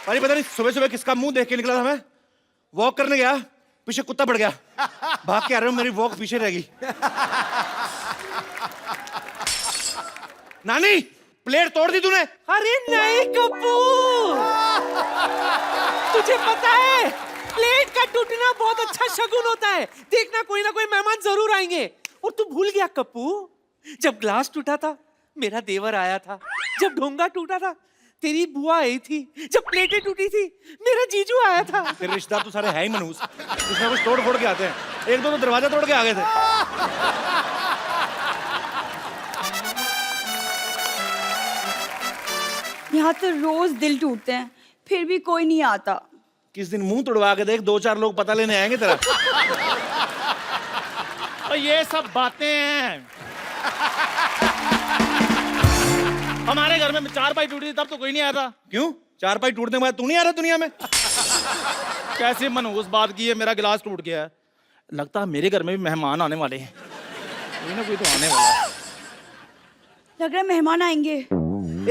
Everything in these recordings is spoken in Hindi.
अरे पता नहीं सुबह सुबह किसका मुंह देख के निकला था मैं। वॉक करने गया, पीछे कुत्ता पड़ गया, भाग के आ रहा हूँ, मेरी वॉक पीछे रह गई। नानी प्लेट तोड़ दी तूने? अरे नहीं कपूर, तुझे पता है प्लेट का टूटना बहुत अच्छा शगुन होता है। देखना कोई ना कोई मेहमान जरूर आएंगे। और तू भूल गया कप्पू, जब ग्लास टूटा था मेरा देवर आया था, जब ढोंगा टूटा था तेरी बुआ आई थी, जब प्लेटें टूटी थी मेरा जीजू आया था। तेरे रिश्तेदार तो सारे है ही मनहूस, कुछ ना कुछ तोड़ फोड़ के आते हैं। एक दो तो दरवाजा तोड़ के आ गए थे। यहाँ तो रोज दिल टूटते हैं, फिर भी कोई नहीं आता। किस दिन मुंह तोड़वा के देख, 2-4 लोग पता लेने आएंगे तेरा। और ये सब बातें हैं। हमारे घर में 4 पाई टूटी थी तब तो कोई नहीं आया था। क्यों? 4 पाई टूटने के बाद तू नहीं आ रहा दुनिया में? कैसे मनहूस बात की है, मेरा गिलास टूट गया है। लगता है मेरे घर में भी मेहमान आने वाले हैं। कोई ना कोई तो आने वाला है। लग रहा है मेहमान आएंगे।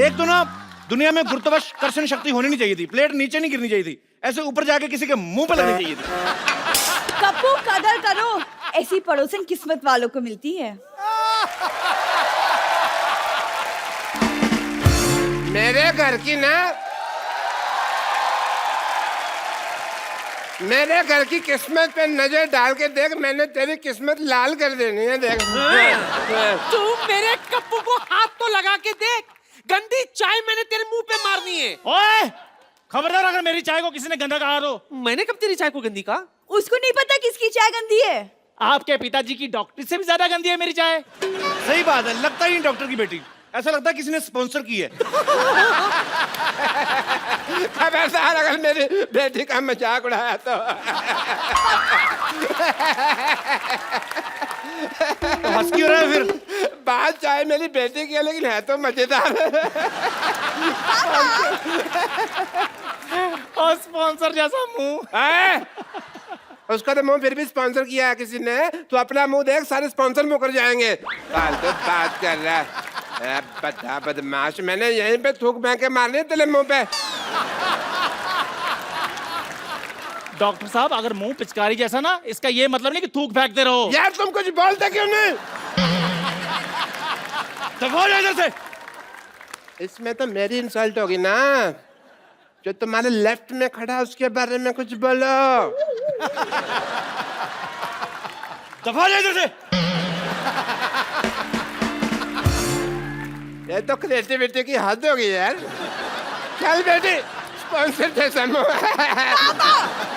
एक तो ना दुनिया में गुरुत्वाकर्षण शक्ति होनी नहीं चाहिए थी, प्लेट नीचे नहीं गिरनी चाहिए थी, ऐसे ऊपर जाके किसी के मुंह पे लगनी चाहिए थी। कप्पू कदर करो, ऐसी पड़ोसन किस्मत वालों को मिलती है। मेरे घर की ना, मेरे घर की किस्मत पे नजर डाल के देख, मैंने तेरी किस्मत लाल कर देनी है। देख तू मेरे कप्पू को हाथ तो लगा के देख, गंदी चाय मैंने तेरे मुंह पे मारनी है। ओए खबरदार, अगर मेरी चाय को किसी ने गंदा कहा तो। मैंने कब तेरी चाय को गंदी कहा? उसको नहीं पता किसकी चाय गंदी है। आपके पिताजी की डॉक्टरी से भी ज्यादा गंदी है मेरी चाय। सही बात है, लगता ही नहीं डॉक्टर की बेटी, ऐसा लगता है किसी ने स्पॉन्सर की है। खबरदार अगर मेरी बेटी का मजाक उड़ाया तो। हंस क्यों रहा है फिर? बात चाहे मेरी बेटी की है, लेकिन है तो मजेदार। और स्पॉन्सर जैसा मुंह। उसका तो मुंह फिर भी स्पॉन्सर किया है किसी ने। तो अपना मुंह देख, सारे स्पॉन्सर मुकर जाएंगे। फालतू बात कर रहा है बड़ा बदमाश। मैंने यहीं पे थूक फेंक के मारनी है तेरे मुंह पे। डॉक्टर साहब, अगर मुंह पिचकारी जैसा ना, इसका ये मतलब नहीं कि थूक फेंकते रहो। यार तुम कुछ बोलते क्यों नहीं? दफा जा इधर से। इसमें तो मेरी इंसल्ट होगी ना। जो तुम्हारे लेफ्ट में खड़ा उसके बारे में कुछ बोलो। दफा जा इधर से। ये तो क्रिएटिविटी की हद होगी यार। चल बेटी, स्पॉन्सर जैसा मुंह।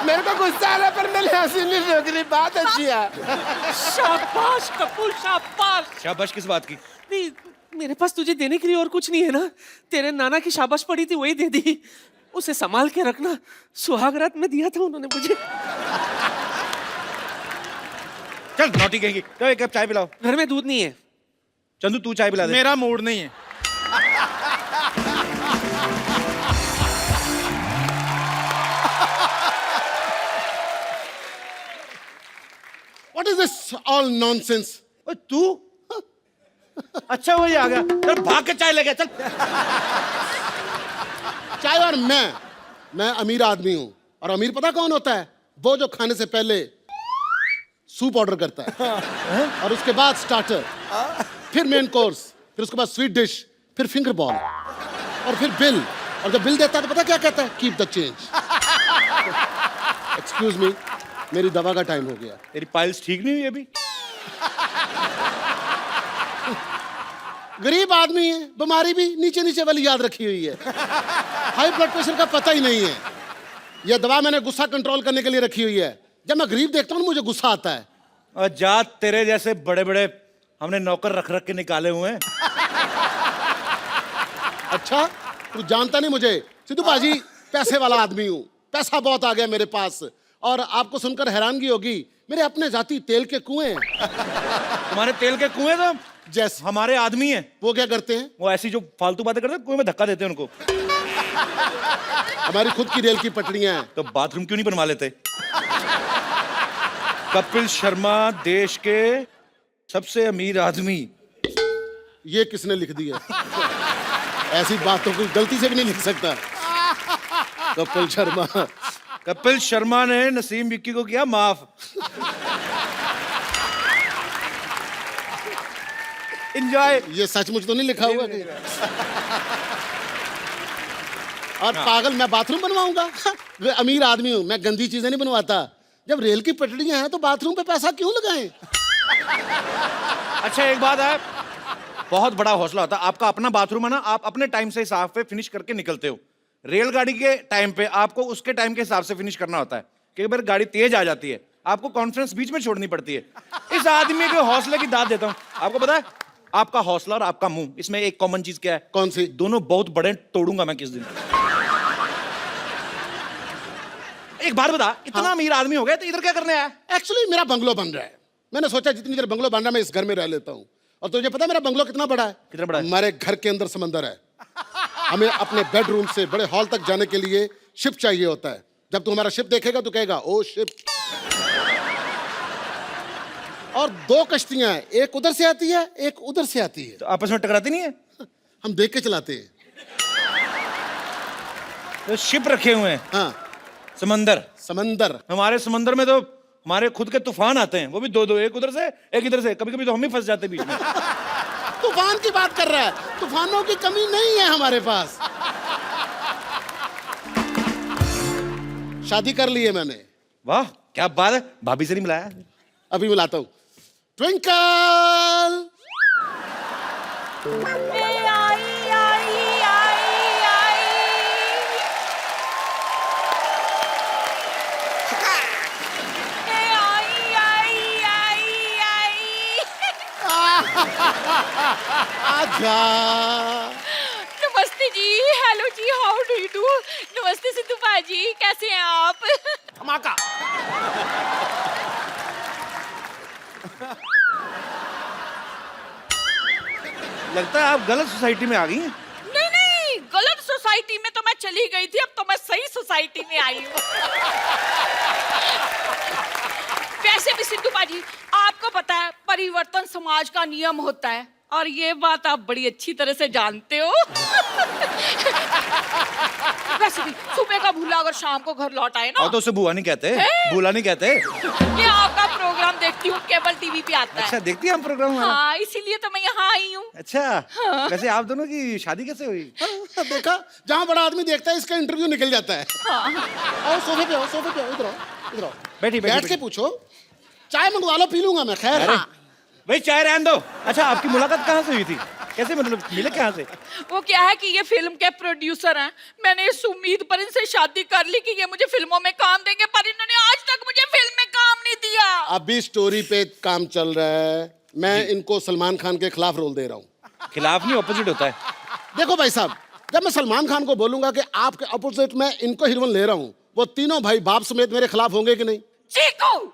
मेरे को गुस्सा आ रहा पर मेरी हंसी नहीं रोक रही। बात अच्छी है। शाबाश कपूर, शाबाश। शाबाश किस बात की? नहीं, मेरे पास तुझे देने के लिए और कुछ नहीं है ना। तेरे नाना की शाबाश पड़ी थी, वही दे दी। उसे संभाल के रखना, सुहागरात में दिया था उन्होंने मुझे। चल नौटी कहेंगी, तो एक कप चाय पिलाओ। घर में दूध नहीं है। चंदू तू चाय पिला दे। मेरा मूड नहीं है। What is this all nonsense? ओए तू? अच्छा वही आ गया, चल भाग के चाय ले गया, चल। चाय और मैं अमीर आदमी हूं। और अमीर पता कौन होता है? वो जो खाने से पहले सूप ऑर्डर करता है, और उसके बाद स्टार्टर, फिर मेन कोर्स, फिर उसके बाद स्वीट डिश, फिर फिंगर बॉल, और फिर बिल। और जब बिल देता है तो पता क्या कहता है? Keep the change. Excuse me, मेरी दवा का टाइम हो गया। तेरी पाइल्स ठीक नहीं हुई अभी? गरीब आदमी है, बीमारी भी नीचे नीचे वाली याद रखी हुई है। हाई ब्लड प्रेशर का पता ही नहीं है। यह दवा मैंने गुस्सा कंट्रोल करने के लिए रखी हुई है। जब मैं गरीब देखता हूँ मुझे गुस्सा आता है। और जा, तेरे जैसे बड़े बड़े हमने नौकर रख रख के निकाले हुए हैं। अच्छा, तू जानता नहीं मुझे। सिद्धू बाजी पैसे वाला आदमी हूँ, पैसा बहुत आ गया मेरे पास। और आपको सुनकर हैरानगी होगी, मेरे अपने जाति तेल के कुएं हैं। तुम्हारे तेल के कुएं तो जैसे हमारे आदमी हैं। वो क्या करते हैं? वो ऐसी जो फालतू बातें करते हैं, कुएं में धक्का देते हैं उनको। हमारी खुद की रेल की पटरियां हैं। तो बाथरूम क्यों नहीं बनवा लेते? कपिल शर्मा देश के सबसे अमीर आदमी। ये किसने लिख दिया? ऐसी बातों को गलती से भी नहीं लिख सकता। कपिल शर्मा। कपिल शर्मा ने नसीम विक्की को किया माफ। एंजॉय। ये सचमुच तो नहीं लिखा हुआ कि और पागल मैं बाथरूम बनवाऊंगा? मैं अमीर आदमी हूं, मैं गंदी चीजें नहीं बनवाता। जब रेल की पटरियां हैं तो बाथरूम पे पैसा क्यों लगाएं? अच्छा एक बात है, बहुत बड़ा हौसला होता है। आपका अपना बाथरूम है ना, आप अपने टाइम से हिसाब पे फिनिश करके निकलते हो। रेलगाड़ी के टाइम पे आपको उसके टाइम के हिसाब से फिनिश करना होता है। कई बार गाड़ी तेज आ जाती है, आपको कॉन्फ्रेंस बीच में छोड़नी पड़ती है। इस आदमी के हौसले की दाद देता हूं। आपको पता है, आपका हौसला और आपका मुंह, इसमें एक कॉमन चीज क्या है? कौन सी? दोनों बहुत बड़े, तोड़ूंगा मैं किस दिन। एक बात बता, इतना अमीर आदमी हो गया तो इधर क्या करने आया? एक्चुअली मेरा बंगलो बन रहा है। मैंने सोचा जितनी देर बंगलो बन रहा है मैं इस घर में रह लेता हूँ। और तुझे पता है मेरा बंगलो कितना बड़ा है? कितना बड़ा है? हमारे घर के अंदर समंदर है। हमें अपने बेडरूम से बड़े हॉल तक जाने के लिए शिप चाहिए होता है। जब तू हमारा शिप देखेगा तो कहेगा ओ शिप। और 2 कश्तियां हैं, एक उधर से आती है, एक उधर से आती है। तो आपस में टकराती नहीं है? हम देख के चलाते हैं। तो शिप रखे हुए हैं। हाँ, समंदर। समंदर। हमारे समंदर में तो हमारे खुद के तूफान आते हैं, वो भी 2-2, एक उधर से एक इधर से। कभी कभी तो हम ही फंस जाते हैं बीच में। तूफान की बात कर रहा है? तूफानों की कमी नहीं है हमारे पास। शादी कर ली है मैंने। वाह क्या बात है, भाभी से नहीं मिलाया? अभी मिलाता हूं। ट्विंकल। आजा। नमस्ते जी, हेलो जी, हाउ डू यू डू? नमस्ते सिद्धू भाजी, कैसे हैं आप? धमाका। लगता है आप गलत सोसाइटी में आ गई हैं। नहीं नहीं, गलत सोसाइटी में तो मैं चली गई थी, अब तो मैं सही सोसाइटी में आई हूँ। वैसे भी सिद्धू भाजी, आपको पता है परिवर्तन समाज का नियम होता है, और ये बात आप बड़ी अच्छी तरह से जानते हो। वैसे भी सुबह का भूला अगर शाम को घर लौट आए ना, और तो उसे बुआ नहीं कहते, भूला नहीं कहते। ये आपका प्रोग्राम देखती हूँ, केबल टीवी पे आता है। अच्छा देखती हैं हम प्रोग्राम हमारा? हाँ, इसीलिए तो मैं यहाँ आई हूँ। अच्छा वैसे आप दोनों की शादी कैसे हुई? देखा, जहां बड़ा आदमी देखता है इसका इंटरव्यू निकल जाता है। आओ सोफे पे आओ, सोफे पे आओ, इधर आओ, इधर आओ। बैठी बैठ के पूछो, चाय मंगवा लो, पी लूंगा मैं। खैर भाई चाय रहने दो। अच्छा आपकी मुलाकात कहाँ से हुई थी? कैसे मतलब मिले कहाँ से? वो क्या है कि ये फिल्म के प्रोड्यूसर हैं। मैंने इस उम्मीद पर इनसे शादी कर ली कि ये मुझे फिल्मों में काम देंगे, पर इन्होंने आज तक मुझे फिल्म में काम नहीं दिया। अभी स्टोरी पे काम चल रहा है। मैं इनको सलमान खान के खिलाफ रोल दे रहा हूँ। खिलाफ नहीं, ऑपोजिट होता है। देखो भाई साहब, जब मैं सलमान खान को बोलूंगा कि आपके अपोजिट में इनको हीरोइन ले रहा हूँ, वो तीनों भाई बाप समेत मेरे खिलाफ होंगे कि नहीं? चीकू।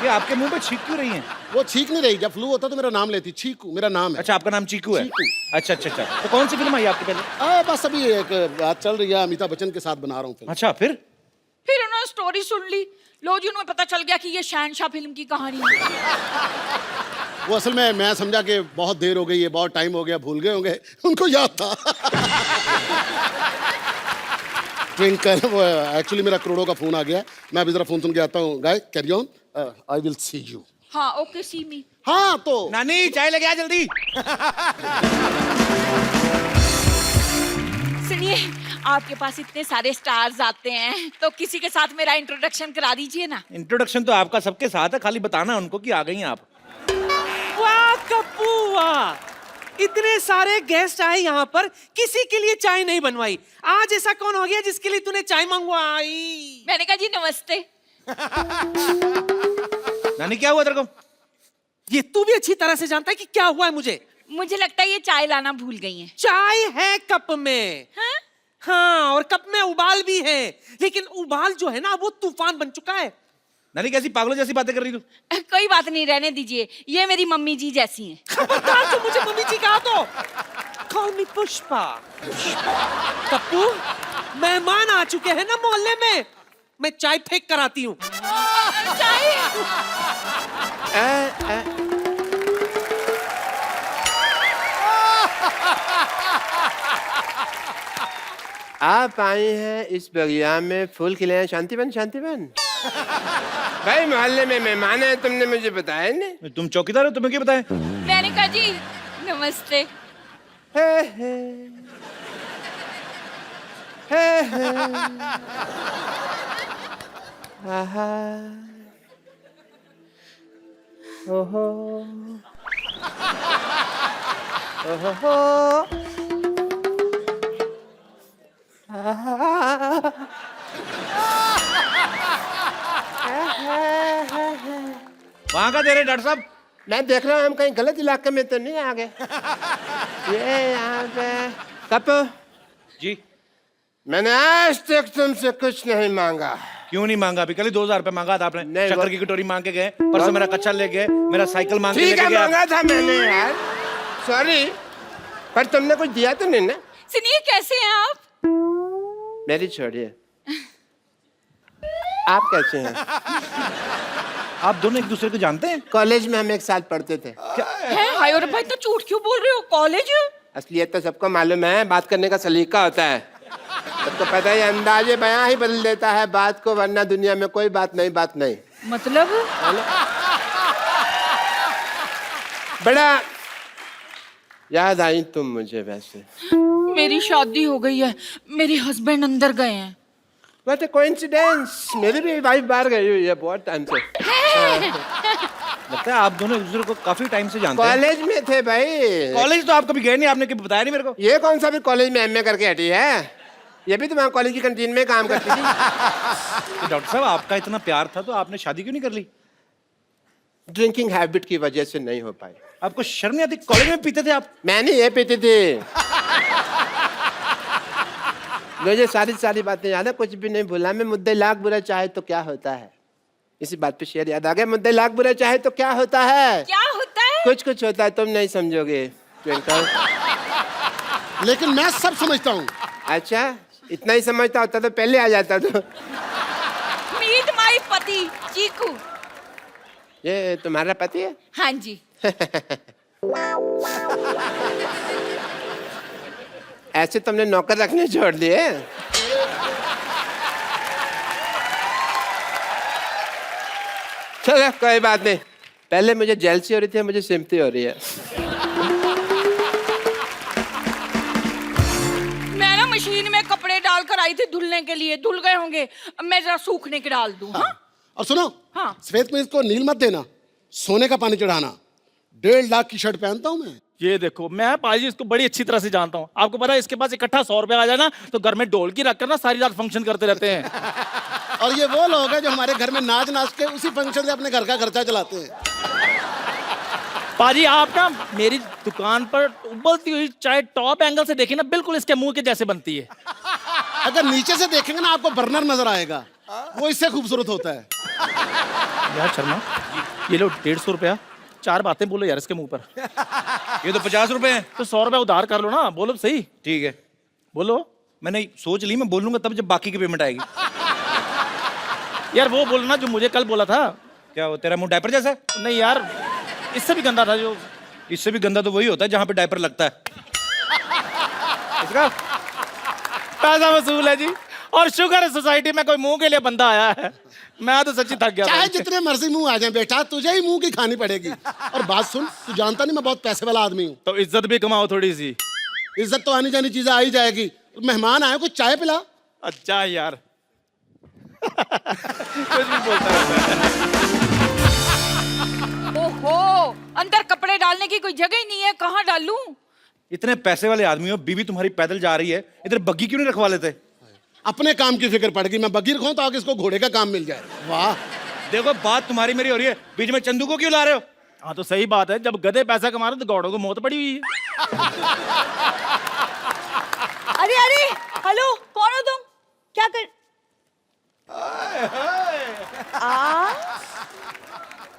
ये आपके मुंह पे छींक क्यों रही हैं? वो छींक नहीं रही, जब फ्लू होता तो मेरा नाम लेती। चीकू मेरा नाम है। अच्छा आपका नाम चीकू है? चीकू। अच्छा अच्छा अच्छा। तो कौन सी फिल्म आई आपकी पहले? बस अभी एक बात चल रही है, अमिताभ बच्चन के साथ बना रहा हूँ फिल्म। अच्छा फिर उन्होंने स्टोरी सुन ली, लो जी, उन्हें पता चल गया कि ये शहनशाह फिल्म की कहानी है। वो असल में मैं समझा कि बहुत देर हो गई है, बहुत टाइम हो गया, भूल गए होंगे, उनको याद था। ट्विंकल, वो एक्चुअली मेरा करोड़ों का फोन आ गया, मैं अभी जरा फोन सुन के आता हूँ। Guy carry on, I will see you. हाँ ओके, सी मी। हाँ तो नानी चाय लेके आ जल्दी। सुनिए, आपके पास इतने सारे स्टार्स आते हैं, तो किसी के साथ मेरा इंट्रोडक्शन करा दीजिए ना। इंट्रोडक्शन तो आपका सबके साथ है, खाली बताना उनको कि आ गई हैं आप। वाह कप्पू वाह, इतने सारे गेस्ट आए यहाँ पर, किसी के लिए चाय नहीं बनवाई। आज ऐसा कौन हो गया जिसके लिए तूने चाय मंगवाई? मैंने कहा जी नमस्ते। नानी क्या हुआ तेरे को? ये तू भी अच्छी तरह से जानता है कि क्या हुआ है मुझे। मुझे लगता है ये चाय लाना भूल गई हैं। चाय है कप में। हाँ? हाँ, और कप में उबाल भी है, लेकिन उबाल जो है ना वो तूफान बन चुका है। नानी कैसी पागलों जैसी बातें कर रही तू? कोई बात नहीं, रहने दीजिए, ये मेरी मम्मी जी जैसी हैं। खबरदार जो मुझे मम्मी जी कहा तो। Call me Pushpa. कप्पू, मेहमान आ चुके हैं ना मोहल्ले में, मैं चाय फेंक कर आती हूँ। चाय? आप आई हैं इस बगिया में फूल खिले हैं शांतिवन शांतिवन। भाई मोहल्ले में मेहमान है, तुमने मुझे बताया नहीं। तुम चौकीदार हो, तुम्हें क्या बताएं? मैंने कहा जी नमस्ते। हे हे हे हे आहा ओहो ओहो वहां का दे रहे डॉक्टर साहब? मैं देख रहा हूँ हम कहीं गलत इलाके में तो नहीं आ गए। ये यहाँ पे कपू, जी मैंने आज तक तुमसे कुछ नहीं मांगा। क्यों नहीं मांगा? अभी कल ही 2000 रुपए मांगा था आपने। नहीं, शक्कर वो- की कटोरी मांग के गए, परसों मेरा कच्चा ले गए, मेरा साइकिल मांग के ठीक लेके है गए आप। मांगा था मैंने यार, सॉरी, पर तुमने कुछ दिया तो नहीं ना। सुनिए कैसे हैं आप? मेरी छोड़िए, आप कैसे हैं? आप दोनों एक दूसरे को जानते हैं? कॉलेज में हम एक साथ पढ़ते थे। हैं हाय और भाई, तो झूठ क्यों बोल रहे हो? कॉलेज? असलियत तो सबको मालूम है, बात करने का सलीका होता है। सबको पता है, अंदाजे बयां ही बदल देता है बात को, वरना दुनिया में कोई बात नहीं। मतलब? बड़ा याद आई तुम मुझे वैसे। मेरी शादी हो गई है, मेरे हस्बैंड अंदर गए हैं। What a coincidence! मेरी भी वाइफ बाहर गई हुई है बहुत टाइम से। लगता है आप दोनों एक दूसरे को काफी टाइम से जानते हैं। कॉलेज में थे भाई। कॉलेज तो आप कभी गए नहीं, आपने कभी बताया नहीं मेरे को। ये कौन सा भी कॉलेज में एमए करके हटी है? ये भी तो वहाँ कॉलेज की कैंटीन में काम करती थी। तो डॉक्टर साहब, आपका इतना प्यार था तो आपने शादी क्यों नहीं कर ली? ड्रिंकिंग हैबिट की वजह से नहीं हो पाई। आपको शर्म नहीं आती? कॉलेज में पीते थे आप? मैंने ये पीती थी। मुझे सारी बातें याद है, कुछ भी नहीं भूला मैं। मुद्दे लाख बुरा चाहे तो क्या होता है, इसी बात पे शेर याद आ गया। मुद्दे लाख बुरा चाहे तो क्या होता है? क्या होता है? कुछ होता है, तुम नहीं समझोगे ट्विंकल। लेकिन मैं सब समझता हूँ। अच्छा, इतना ही समझता होता तो पहले आ जाता। तो मीट माई पति चीकू। ये तुम्हारा पति है? हाँ जी। ऐसे तुमने नौकर रखने छोड़ दिए? चलो कोई बात नहीं, पहले मुझे जेलसी हो रही थी, मुझे सिम्पथी हो रही है। मैं ना मशीन में कपड़े डालकर आई थी धुलने के लिए, धुल गए होंगे, अब मैं जरा सूखने के डाल दूं। हाँ? और सुनो, हाँ। सफेद में इसको नील मत देना, सोने का पानी चढ़ाना। 1.5 लाख की शर्ट पहनता हूँ मैं। ये देखो, मैं पाजी इसको बड़ी अच्छी तरह से जानता हूँ। आपको पता है इसके पास इकट्ठा 100 रुपया आ जाए ना तो घर में ढोलकी रखकर ना सारी रात फंक्शन करते रहते हैं। और ये वो लोग हैं जो हमारे घर में नाच के उसी फंक्शन से अपने घर का खर्चा चलाते हैं। पाजी आप ना मेरी दुकान पर उबलती हुई चाय टॉप एंगल से देखिए ना, बिल्कुल इसके मुंह के जैसे बनती है। अगर नीचे से देखेंगे ना आपको बर्नर नजर आएगा, वो इससे खूबसूरत होता है। यार शर्मा, ये लो 150 रुपया, 4 बातें बोलो यार इसके मुंह पर। ये तो 50 रुपए हैं। तो 100 रुपया उधार कर लो ना, बोलो सही। ठीक है, बोलो। मैंने सोच ली, मैं बोलूंगा तब जब बाकी की पेमेंट आएगी। यार वो बोलो ना जो मुझे कल बोला था। क्या वो तेरा मुंह डायपर जैसा है? नहीं यार, इससे भी गंदा था जो। इससे भी गंदा तो वही होता है जहां पे डायपर लगता है। इसका पैसा वसूल है जी, और शुगर है सोसाइटी में कोई मुंह के लिए बंदा आया है। मैं तो सच्ची थक गया चाहे था। जितने मर्जी मुंह आ जाए बेटा, तुझे ही मुंह की खानी पड़ेगी। और बात सुन, तू जानता नहीं मैं बहुत पैसे वाला आदमी हूँ। तो इज्जत भी कमाओ थोड़ी सी। इज्जत तो आनी जानी चीजें आ ही जाएगी। मेहमान आए, कुछ चाय पिला। अच्छा यार। कुछ भी बोलता रहता है। ओहो, अंदर कपड़े डालने की कोई जगह ही नहीं है, कहाँ डालूं? इतने पैसे वाले आदमी हो, बीवी तुम्हारी पैदल जा रही है, इधर बग्गी क्यों नहीं रखवा लेते? अपने काम की फिक्र पड़ गई। मैं बगीर खाऊं तो आगे इसको घोड़े का काम मिल जाए। वाह, देखो बात तुम्हारी मेरी हो रही है, बीच में चंदू को क्यों ला रहे हो? हाँ तो सही बात है, जब गधे पैसा कमा रहे तो गौड़ों को मौत पड़ी हुई है। अरे अरे, हेलो, कौन हो तुम? क्या कर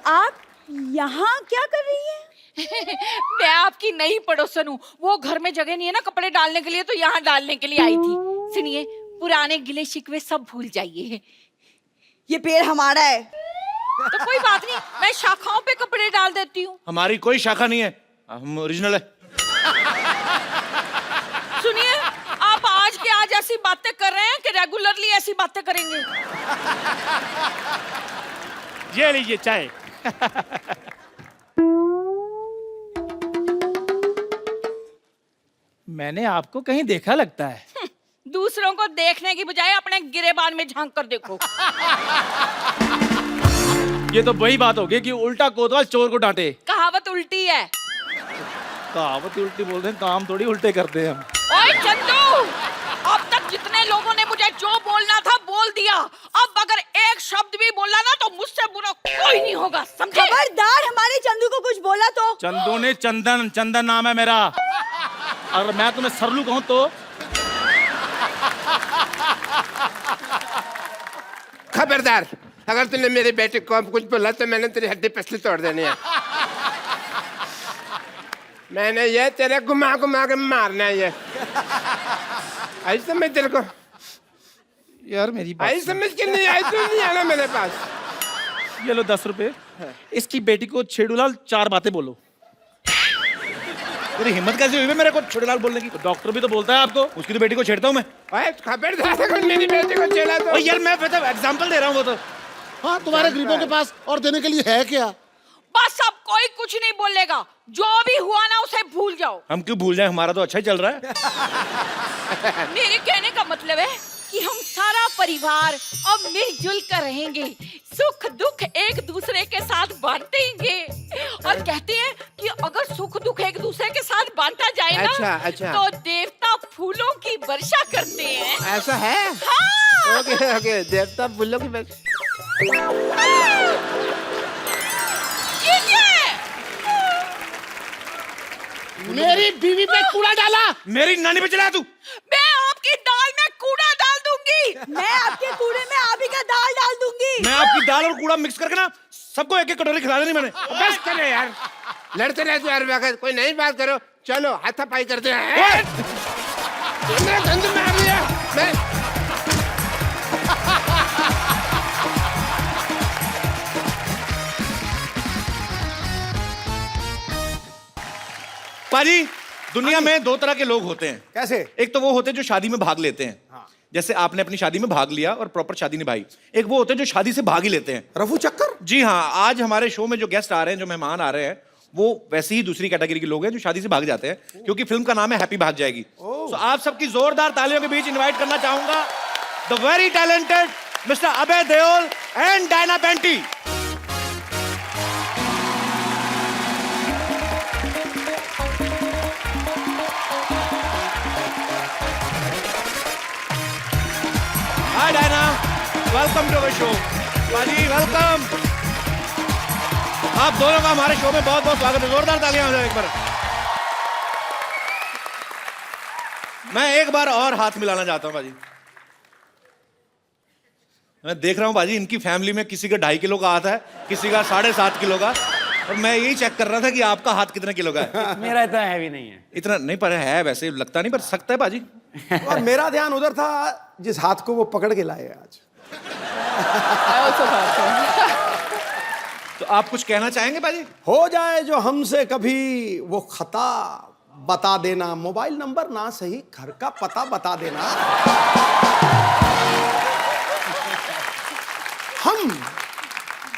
आप यहाँ क्या कर रही हैं? मैं आपकी नई पड़ोसन हूँ, वो घर में जगह नहीं है ना कपड़े डालने के लिए, तो यहाँ डालने के लिए आई थी। सुनिए, पुराने गिले शिकवे सब भूल जाइए। ये पेड़ हमारा है। तो कोई बात नहीं, मैं शाखाओं पे कपड़े डाल देती हूँ। हमारी कोई शाखा नहीं है, हम ओरिजिनल है। सुनिए, आप आज के आज ऐसी बातें कर रहे हैं कि रेगुलरली ऐसी बातें करेंगे? ये लीजिए चाय। मैंने आपको कहीं देखा लगता है। दूसरों को देखने की बजाय अपने गिरेबान में झांक कर देखो। ये तो वही बात होगी कि उल्टा कोतवाल चोर को डांटे। कहावत उल्टी है। कहावत उल्टी बोलते हैं, काम थोड़ी उल्टे करते हैं हम। ओए चंदू, अब तक जितने लोगों ने मुझे जो बोलना था बोल दिया। अब अगर एक शब्द भी बोला ना तो मुझसे बुरा कोई नहीं होगा, समझे? खबरदार हमारे चंदू को कुछ बोला तो। चंदू ने चंदन, चंदन नाम है मेरा। अगर मैं तुम्हें सरलू कहूं तो खबरदार, अगर तूने मेरे बेटे को अब कुछ बोला तो मैंने तेरी हड्डी पसली तोड़ देनी है। मैंने ये तेरे घुमा घुमा के मारना है। ये आई समझ तेरे को? यार मेरी बात आई समझ के नहीं आई तो नहीं आना मेरे पास। ये लो 10 रुपए। इसकी बेटी को छेड़ूलाल 4 बातें बोलो। तेरी हिम्मत कैसे हुई मेरे को छोटेलाल बोलने की? तो डॉक्टर भी तो बोलता है आपको। उसकी तो बेटी को छेड़ता हूँ मैं। ओए खबरदार, अगर मेरी बेटी को चला तो। ओ यार मैं एग्जांपल दे रहा हूँ वो तो। हाँ, तुम्हारे गरीबों के पास और देने के लिए है क्या? बस अब कोई कुछ नहीं बोलेगा। जो भी हुआ ना उसे भूल जाओ। हम क्यों भूल जाए, हमारा तो अच्छा ही चल रहा है। मेरे कहने का मतलब है कि हम सारा परिवार अब मिलजुल कर रहेंगे, सुख दुख एक दूसरे के साथ बांटेंगे। और कहते हैं कि अगर सुख दुख एक दूसरे के साथ बांटा जाए ना, अच्छा। तो देवता फूलों की वर्षा करते हैं। ऐसा है? हाँ। ओके ओके, देवता फूलों की बस। ये क्या है? मेरी बीवी पे कूड़ा डाला। मेरी नानी पे चला तू। मैं आपकी दाल में कूड़ा डाल दूंगी। मैं आपके कूड़े में आप ही का दाल डाल दूंगी। मैं आपकी दाल और कूड़ा मिक्स करके ना सबको एक एक कटोरी खिला देनी मैंने। बस करो यार, लड़ते रहते यार वक्त, कोई नई बात करो। चलो हाथापाई करते हैं। मेरा धंध मार लिया मैं। पाजी, दुनिया में 2 तरह के लोग होते हैं। कैसे? एक तो वो होते हैं जो शादी में भाग लेते हैं। जैसे आपने अपनी शादी में भाग लिया और प्रॉपर शादी निभाई। एक वो होते हैं जो शादी से भाग ही लेते हैं। रफू चक्कर? जी हाँ, आज हमारे शो में जो गेस्ट आ रहे हैं, जो मेहमान आ रहे हैं, वो वैसे ही दूसरी कैटेगरी के लोग हैं जो शादी से भाग जाते हैं, क्योंकि फिल्म का नाम है हैप्पी भाग जाएगी। तो आप सबकी जोरदार तालियों के बीच इनवाइट करना चाहूंगा the very talented mister Abhay Deol and Diana Penty. Hi Diana, welcome to our show. पाजी वेलकम। आप दोनों का हमारे शो में बहुत बहुत स्वागत है। जोरदार तालियां हो जाए एक बार। मैं एक बार और हाथ मिलाना चाहता हूं बाजी। मैं देख रहा हूं बाजी, इनकी फैमिली में किसी का 2.5 किलो का हाथ है, किसी का 7.5 किलो का, और मैं यही चेक कर रहा था कि आपका हाथ कितने किलो का है। मेरा इतना हैवी नहीं है। इतना नहीं, पर है वैसे, लगता नहीं, पर सकता है बाजी। और मेरा ध्यान उधर था जिस हाथ को वो पकड़ के लाए आज। तो आप कुछ कहना चाहेंगे बाजी? हो जाए जो हमसे कभी वो खता, बता देना। मोबाइल नंबर ना सही, घर का पता बता देना।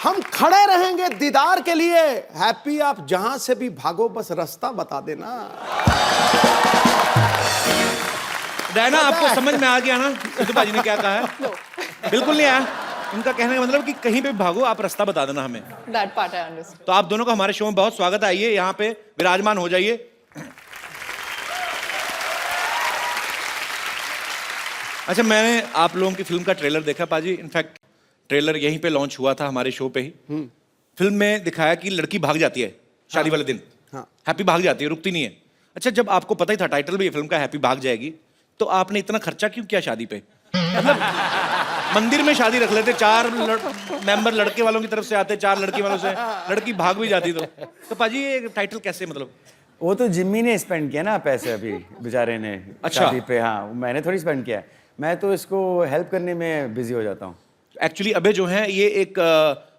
हम खड़े रहेंगे दीदार के लिए। हैप्पी आप जहां से भी भागो, बस रास्ता बता देना। डायना, आपको समझ में आ गया ना सिद्धू बाजी ने क्या कहा है? बिल्कुल नहीं आया। उनका कहने का मतलब कि कहीं पे भी भागो, आप रास्ता बता देना हमें। That part I understood. तो आप दोनों का हमारे शो में बहुत स्वागत है। आइए यहाँ पे विराजमान हो जाइए। अच्छा, मैंने आप लोगों की फिल्म का ट्रेलर देखा पाजी। इनफैक्ट ट्रेलर यहीं पे लॉन्च हुआ था हमारे शो पे ही। फिल्म में दिखाया कि लड़की भाग जाती है शादी वाले दिन। हैप्पी भाग जाती है, रुकती नहीं है। अच्छा, जब आपको पता ही था टाइटल भी ये फिल्म का हैप्पी भाग जाएगी, तो आपने इतना खर्चा क्यों किया शादी पे? मतलब मंदिर में शादी रख लेते, 4 मेंबर लड़के वालों की तरफ से आते, 4 लड़की वालों से, लड़की भाग भी जाती। तो पाजी ये टाइटल कैसे, मतलब? वो तो जिम्मी ने स्पेंड किया ना पैसे अभी बेचारे ने। अच्छा। शादी पे। हाँ, मैंने थोड़ी स्पेंड किया है। मैं तो इसको हेल्प करने में बिजी हो जाता हूँ। एक्चुअली अबे जो है ये एक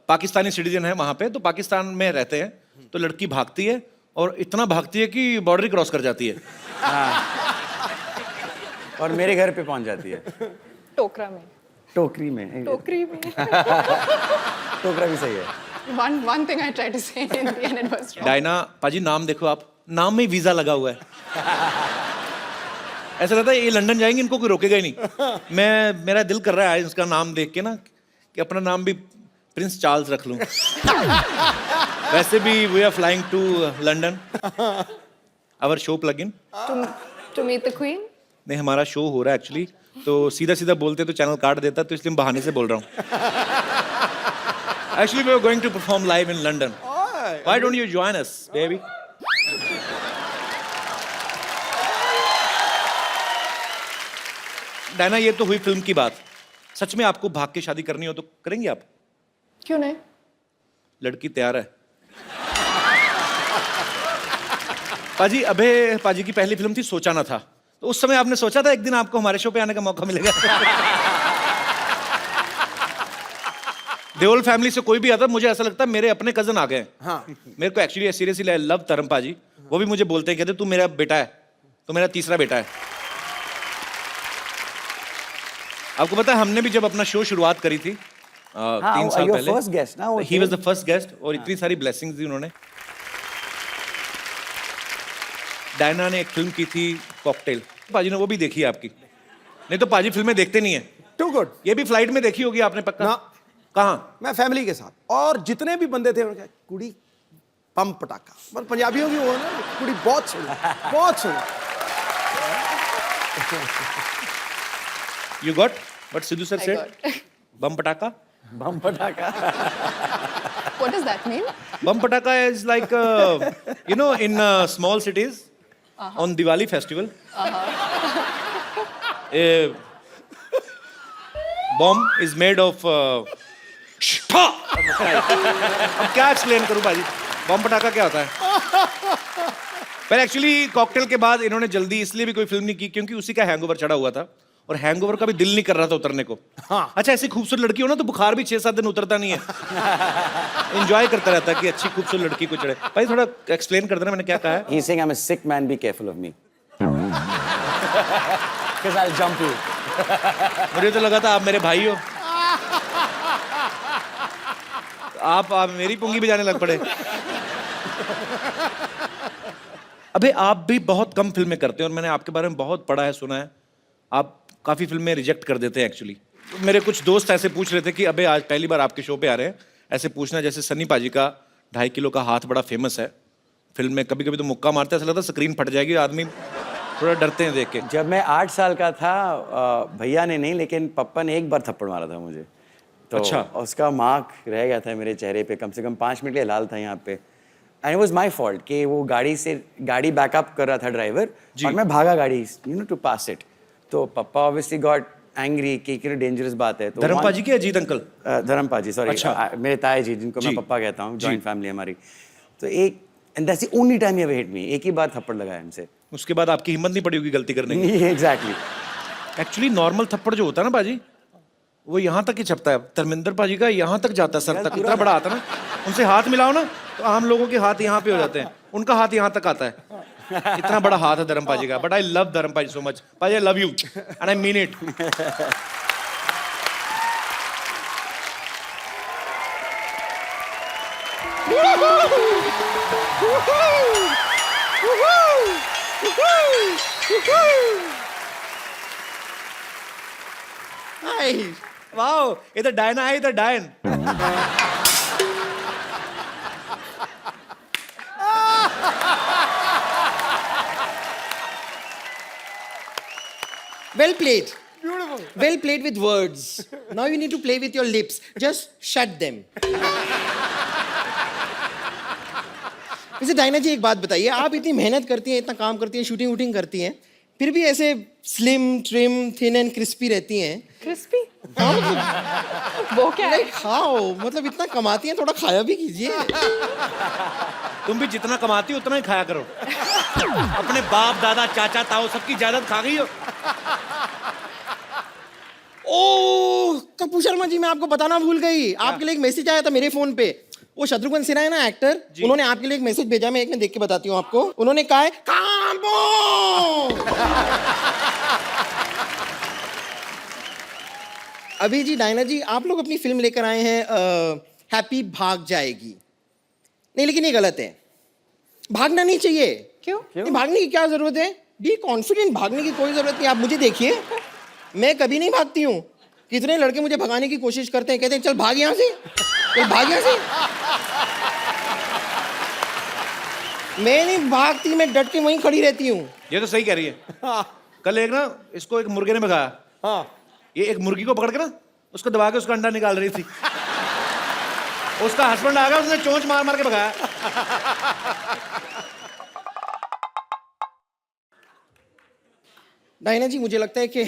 पाकिस्तानी सिटीजन है वहां पे, तो पाकिस्तान में रहते हैं। तो लड़की भागती है और इतना भागती है कि बॉर्डर क्रॉस कर जाती है। और मेरे घर पे पहुंच जाती है टोकरा में, टोकरी में टोकरी में. टोकरा भी सही है One thing I tried to say in Hindi and it was wrong. Diana पाजी नाम देखो आप, नाम में ही वीजा लगा हुआ है. ऐसा लगता है ये लंदन जाएंगे इनको कोई रोकेगा ही नहीं. मेरा दिल कर रहा है इसका नाम देख के ना कि अपना नाम भी प्रिंस चार्ल्स रख लूं. वैसे भी we are flying to London. Our show plug in. To meet the queen? नहीं, हमारा शो हो रहा है एक्चुअली, तो सीधा सीधा बोलते तो चैनल काट देता, तो इसलिए बहाने से बोल रहा हूँ. Actually we are going to perform live in London. Why don't you join us baby? Diana, ये तो हुई फिल्म की बात. सच में आपको भाग के शादी करनी हो तो करेंगे आप? क्यों नहीं? लड़की तैयार है. पाजी, अबे पाजी की पहली फिल्म थी सोचा ना था, तो उस समय आपने सोचा था एक दिन आपको हमारे शो पे आने का मौका मिलेगा? देओल फैमिली से कोई भी आता, मुझे ऐसा लगता है मेरे अपने कजन आ गए. हाँ. मेरे को एक्चुअली सीरियसली आई लव तरम पाजी. वो भी मुझे बोलते हैं, कहते तू मेरा बेटा है, तो मेरा तीसरा बेटा है. आपको पता है हमने भी जब अपना शो शुरुआत करी थी 3 साल पहले, फर्स्ट गेस्ट ना, he was the first guest, और इतनी सारी ब्लेसिंग्स दी उन्होंने. डायना ने एक फिल्म की थी कॉकटेल, पाजी ने वो भी देखी है आपकी. नहीं तो पाजी फिल्में देखते नहीं है. Too good. ये भी फ्लाइट में देखी होगी आपने पक्का? ना. कहाँ? मैं फैमिली के साथ, और जितने भी बंदे थे उन्होंने कहा कुड़ी बम पटाखा. मतलब पंजाबियों की वो है ना, कुड़ी बहुत सुनी, बहुत सुनी. You got what Sidhu sir I said? got. Bum pataka? बम पटाखा. What does that mean? Bum pataka is like, you know, in small cities, on Diwali festival, a bomb is made of अब क्या एक्सप्लेन करूं भाजी? बम पटाखा क्या होता है? पर एक्चुअली कॉकटेल के बाद इन्होंने जल्दी इसलिए भी कोई फिल्म नहीं की क्योंकि उसी का हैंगओवर चढ़ा हुआ था, और हैंगओवर का भी दिल नहीं कर रहा था उतरने को. हाँ. अच्छा, ऐसी खूबसूरत लड़की हो ना तो बुखार भी 6-7 दिन उतरता नहीं है. एंजॉय करता रहता है कि अच्छी खूबसूरत लड़की को चढ़े. भाई थोड़ा एक्सप्लेन कर देना मैंने क्या कहा है. He's saying I'm a sick man, be careful of me. Because I'll jump you. मुझे तो लगा था आप मेरे भाई हो. आप मेरी पुंगी भी जाने लग पड़े. अबे आप भी बहुत कम फिल्में करते हैं और मैंने आपके बारे में बहुत पढ़ा है, सुना है. आप काफी फिल्में रिजेक्ट कर देते हैं एक्चुअली. मेरे कुछ दोस्त ऐसे पूछ रहे थे कि अबे आज पहली बार आपके शो पे आ रहे हैं, ऐसे पूछना जैसे सन्नी पाजी का 2.5 किलो का हाथ बड़ा फेमस है फिल्म में, कभी कभी तो मुक्का मारते हैं, ऐसा लगता है स्क्रीन फट जाएगी, आदमी थोड़ा डरते हैं देख के. जब मैं 8 साल का था, भैया ने नहीं लेकिन पप्पा ने एक बार थप्पड़ मारा था मुझे, तो अच्छा. उसका मार्क रह गया था मेरे चेहरे पे, कम से कम 5 मिनट के लिए लाल था यहाँ पे. And it was my fault कि वो गाड़ी बैकअप कर रहा था ड्राइवर, और मैं भागा गाड़ी, you know, to pass it. तो पप्पा ऑब्वियसली गॉट एंग्री कि डेंजरस बात है. तो धर्म पाजी की अजीत अंकल? धर्म पाजी, सॉरी. अच्छा. मेरे ताए जी, जिनको मैं पप्पा कहता हूँ, जॉइंट फैमिली हमारी. तो एक, and that's the only time he ever hit me. एक ही बार थप्पड़ लगाया हमसे. उसके बाद आपकी हिम्मत नहीं पड़ी होगी गलती करने की. एग्जैक्टली. एक्चुअली नॉर्मल थप्पड़ जो होता है ना बाजी, वो यहाँ तक ही छपता है. धर्मेंद्र पाजी का यहाँ तक जाता है, सर तक. इतना बड़ा आता है ना, उनसे हाथ मिलाओ ना तो आम लोगों के हाथ यहाँ पे हो जाते हैं, उनका हाथ यहाँ तक आता है. इतना बड़ा हाथ है धर्म पाजी का. बट आई लव धर्म पाजी सो मच. पाजी, आई love you and I mean it. Wow, इधर डायना है, इधर डायन. Well played. Beautiful. Well played with words. Now you need to play with your lips. Just shut them. वैसे डायना जी एक बात बताइए, आप इतनी मेहनत करती हैं, इतना काम करती हैं, शूटिंग वूटिंग करती हैं, फिर भी ऐसे slim trim thin and crispy रहती हैं. Crispy? हाँ, मतलब वो क्या है? खाओ, मतलब इतना कमाती हैं, थोड़ा खाया भी कीजिए. तुम भी जितना कमाती हो उतना ही खाया करो. अपने बाप दादा चाचा ताऊ सबकी जायदाद खा गई हो. ओह कपूर शर्मा जी, मैं आपको बताना भूल गई. आपके लिए एक मैसेज आया था मेरे फोन पे. वो शत्रुघ्न सिन्हा है ना एक्टर, उन्होंने आपके लिए एक मैसेज भेजा. मैं एक में देख के बताती हूँ आपको. उन्होंने कहा है कामो. अभी जी डायना जी आप लोग अपनी फिल्म लेकर आए हैं हैप्पी भाग जाएगी। नहीं लेकिन ये गलत है, भागना नहीं चाहिए। क्यों? नहीं, भागने की क्या जरूरत है? बी कॉन्फिडेंट, भागने की कोई जरूरत नहीं। आप मुझे देखिए, मैं कभी नहीं भागती हूँ। कितने लड़के मुझे भगाने की कोशिश करते हैं, कहते हैं चल भाग यहाँ से, चल भाग यहाँ से। मैं नहीं भागती, मैं डट के वहीं खड़ी रहती हूँ। ये तो सही कह रही है। कल एक ना इसको एक मुर्गे ने भगाया। हाँ ये एक मुर्गी को पकड़ के ना उसको दबा के उसका अंडा निकाल रही थी। उसका हस्बैंड आ गया, उसने चोंच मार मार के भगाया। डायना जी मुझे लगता है कि